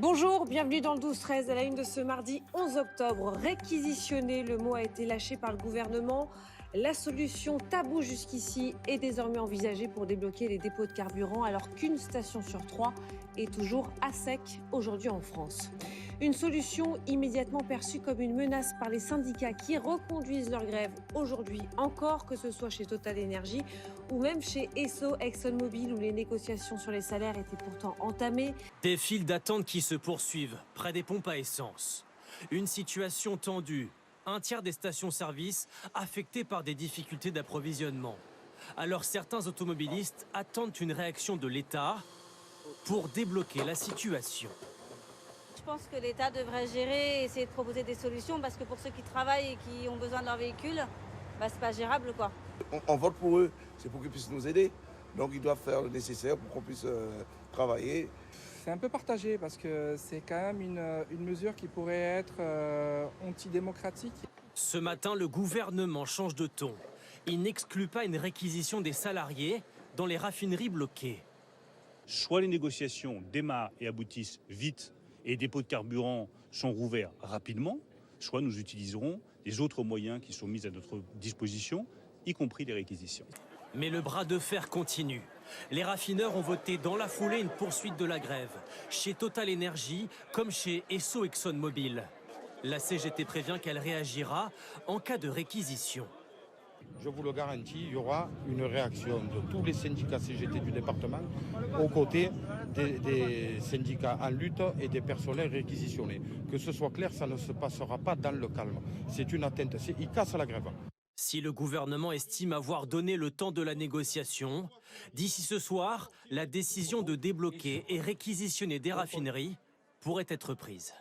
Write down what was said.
Bonjour, bienvenue dans le 12-13 à la une de ce mardi 11 octobre. Réquisitionner, le mot a été lâché par le gouvernement. La solution taboue jusqu'ici est désormais envisagée pour débloquer les dépôts de carburant alors qu'une station sur 3 est toujours à sec aujourd'hui en France. Une solution immédiatement perçue comme une menace par les syndicats qui reconduisent leur grève aujourd'hui encore, que ce soit chez Total Energy ou même chez Esso, ExxonMobil, où les négociations sur les salaires étaient pourtant entamées. Des files d'attente qui se poursuivent près des pompes à essence. Une situation tendue. Un tiers des stations-service affectées par des difficultés d'approvisionnement. Alors certains automobilistes attendent une réaction de l'État pour débloquer la situation. Je pense que l'État devrait gérer et essayer de proposer des solutions parce que pour ceux qui travaillent et qui ont besoin de leur véhicule, c'est pas gérable quoi. On vote pour eux, c'est pour qu'ils puissent nous aider. Donc ils doivent faire le nécessaire pour qu'on puisse travailler. C'est un peu partagé parce que c'est quand même une mesure qui pourrait être antidémocratique. Ce matin, le gouvernement change de ton. Il n'exclut pas une réquisition des salariés dans les raffineries bloquées. Soit les négociations démarrent et aboutissent vite et les dépôts de carburant sont rouverts rapidement, soit nous utiliserons les autres moyens qui sont mis à notre disposition, y compris les réquisitions. Mais le bras de fer continue. Les raffineurs ont voté dans la foulée une poursuite de la grève, chez Total Energy comme chez Esso ExxonMobil. La CGT prévient qu'elle réagira en cas de réquisition. Je vous le garantis, il y aura une réaction de tous les syndicats CGT du département aux côtés des syndicats en lutte et des personnels réquisitionnés. Que ce soit clair, ça ne se passera pas dans le calme. C'est une atteinte, ils cassent la grève. Si le gouvernement estime avoir donné le temps de la négociation, d'ici ce soir, la décision de débloquer et réquisitionner des raffineries pourrait être prise.